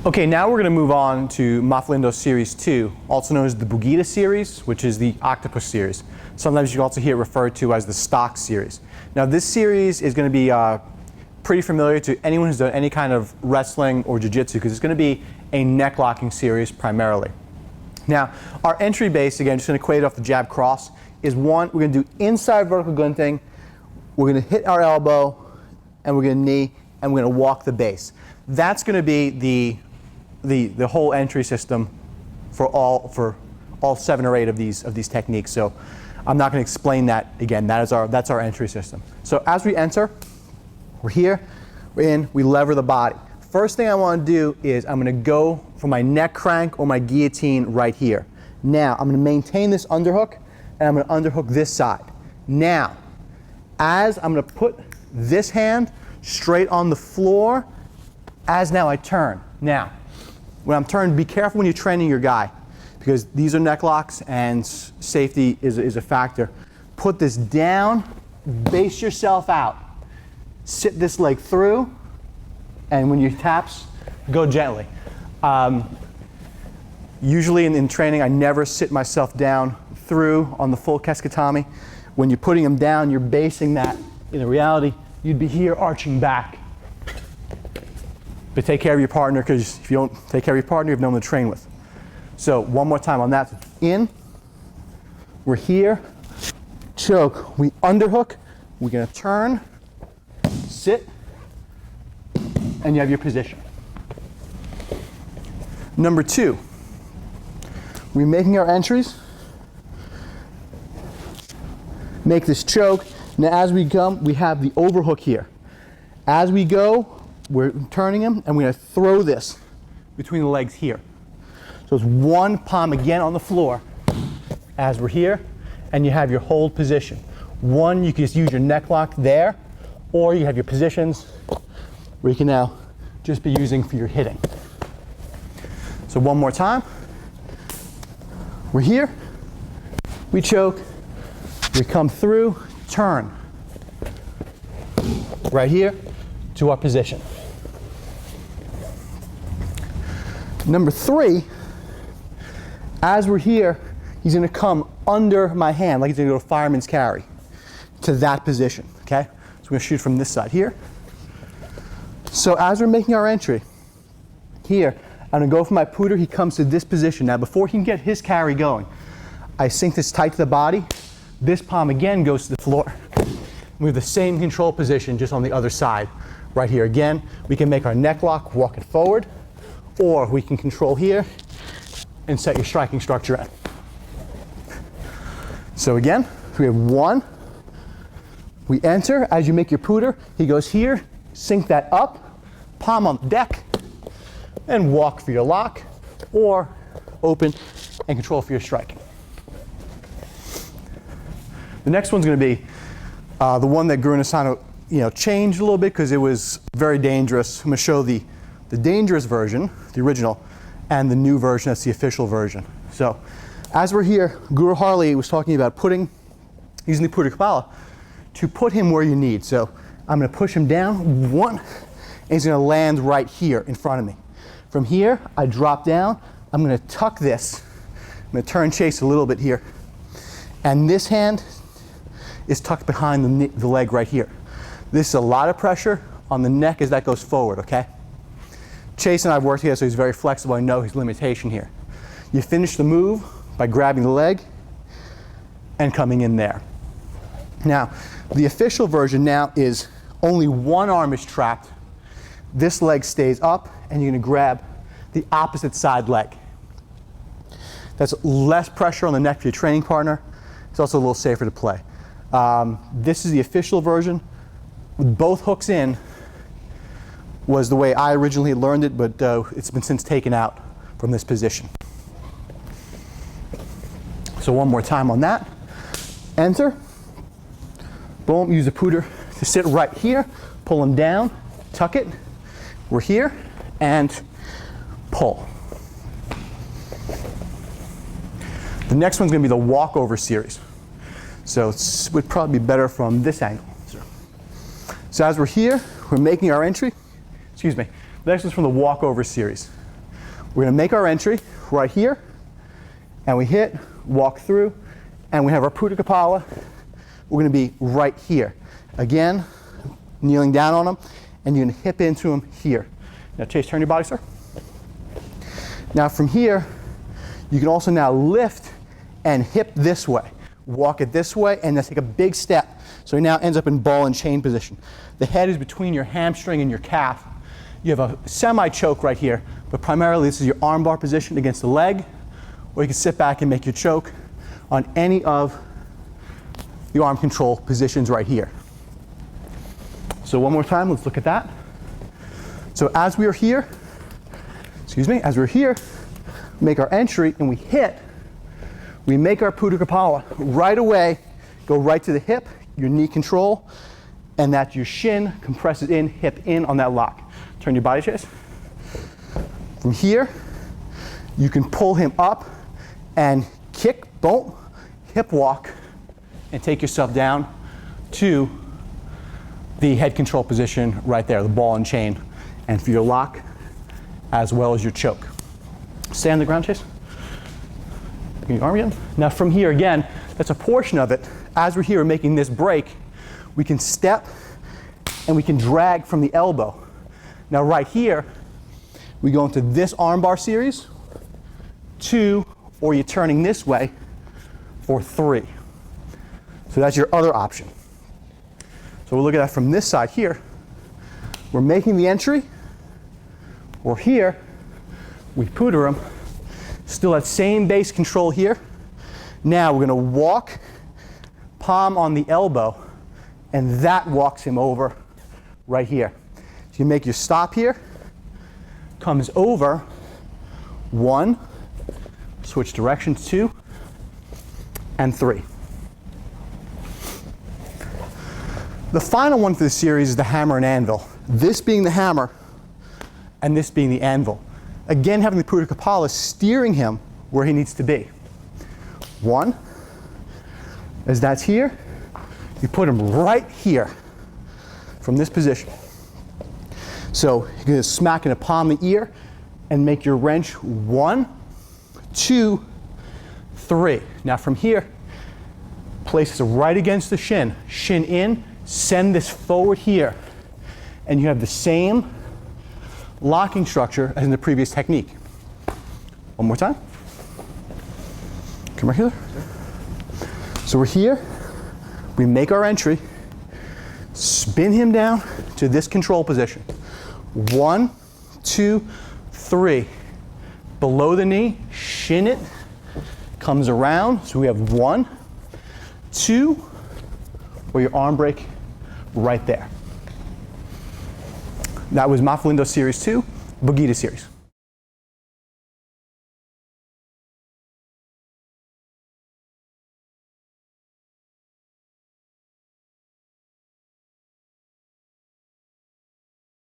Okay, now we're going to move on to Maphilindo Series 2, also known as the Bugita Series, which is the Octopus Series. Sometimes you can also hear it referred to as the Stock Series. Now this series is going to be pretty familiar to anyone who's done any kind of wrestling or jiu-jitsu, because it's going to be a neck locking series primarily. Now our entry base, again, just going to equate it off the jab cross, is one, we're going to do inside vertical gunting, we're going to hit our elbow, and we're going to knee, and we're going to walk the base. That's going to be the whole entry system for all 7 or 8 of these techniques. So I'm not going to explain that again. That's our entry system. So as we enter, we're here, we're in, we lever the body. First thing I want to do is I'm going to go for my neck crank or my guillotine right here. Now I'm going to maintain this underhook, and I'm going to underhook this side. Now, as I'm going to put this hand straight on the floor, as now I turn. Now, when I'm turned, be careful when you're training your guy, because these are neck locks and safety is a factor. Put this down, base yourself out. Sit this leg through, and when you taps, go gently. Usually in training, I never sit myself down through on the full Keskatami. When you're putting them down, you're basing that. In reality, you'd be here arching back. But take care of your partner, because if you don't take care of your partner, you have no one to train with. So one more time on that. In, we're here, choke, we underhook, we're going to turn, sit, and you have your position. Number 2, we're making our entries, make this choke. Now as we come, we have the overhook here. As we go, we're turning him, and we're going to throw this between the legs here. So it's one palm again on the floor as we're here, and you have your hold position. One, you can just use your neck lock there, or you have your positions where you can now just be using for your hitting. So one more time. We're here, we choke, we come through, turn. Right here to our position. Number 3, as we're here, he's going to come under my hand, like he's going to go to fireman's carry, to that position, okay? So we're going to shoot from this side here. So as we're making our entry, here, I'm going to go for my pooter, he comes to this position. Now before he can get his carry going, I sink this tight to the body, this palm again goes to the floor. We have the same control position, just on the other side. Right here again, we can make our neck lock, walk it forward, or we can control here and set your striking structure at. So again, we have 1, we enter, as you make your pooter, he goes here, sink that up, palm on the deck, and walk for your lock, or open and control for your striking. The next one's going to be the one that Guro changed a little bit because it was very dangerous. I'm going to show the dangerous version, the original, and the new version, that's the official version. So as we're here, Guru Harley was talking about using the Puri Kapala to put him where you need. So I'm going to push him down, 1, and he's going to land right here in front of me. From here, I drop down, I'm going to tuck this, I'm going to turn chase a little bit here, and this hand is tucked behind the leg right here. This is a lot of pressure on the neck as that goes forward, okay? Chase and I have worked together, so he's very flexible. I know his limitation here. You finish the move by grabbing the leg and coming in there. Now, the official version now is only one arm is trapped. This leg stays up, and you're going to grab the opposite side leg. That's less pressure on the neck for your training partner. It's also a little safer to play. This is the official version. With both hooks in was the way I originally learned it, but it's been since taken out from this position. So one more time on that. Enter. Boom, use the pooter to sit right here. Pull him down, tuck it. We're here, and pull. The next one's going to be the walkover series. So it would probably be better from this angle. So as we're here, we're making our entry. Excuse me. The next one's from the walkover series. We're going to make our entry right here, and we hit, walk through, and we have our Puta Kapala. We're going to be right here. Again, kneeling down on him, and you're going to hip into him here. Now Chase, turn your body, sir. Now from here, you can also now lift and hip this way. Walk it this way, and then take a big step. So he now ends up in ball and chain position. The head is between your hamstring and your calf. You have a semi-choke right here, but primarily this is your arm bar position against the leg, or you can sit back and make your choke on any of the arm control positions right here. So one more time, let's look at that. So as we are here, as we're here, make our entry and we hit, we make our Puta Kapala. Right away, go right to the hip, your knee control, and that your shin compresses in, hip in on that lock. Turn your body, Chase. From here, you can pull him up and kick, boom, hip walk, and take yourself down to the head control position right there, the ball and chain, and for your lock as well as your choke. Stay on the ground, Chase. Bring your arm again. Now from here again, that's a portion of it. As we're here making this break, we can step and we can drag from the elbow. Now right here, we go into this armbar series, 2, or you're turning this way for 3. So that's your other option. So we'll look at that from this side here. We're making the entry. We're here. We Puta him. Still that same base control here. Now we're going to walk, palm on the elbow, and that walks him over right here. So you make your stop here, comes over, 1, switch directions, 2, and 3. The final one for the series is the hammer and anvil. This being the hammer, and this being the anvil. Again, having the Puta Kapala steering him where he needs to be. 1, as that's here, you put him right here from this position. So you're going to smack in the palm of the ear and make your wrench 1, 2, 3. Now from here, place it right against the shin. Shin in, send this forward here. And you have the same locking structure as in the previous technique. One more time. Come right here. So we're here, we make our entry, spin him down to this control position. 1, 2, 3. Below the knee, shin it, comes around, so we have 1, 2, or your arm break right there. That was Maphilindo Series 2, Bugita Series.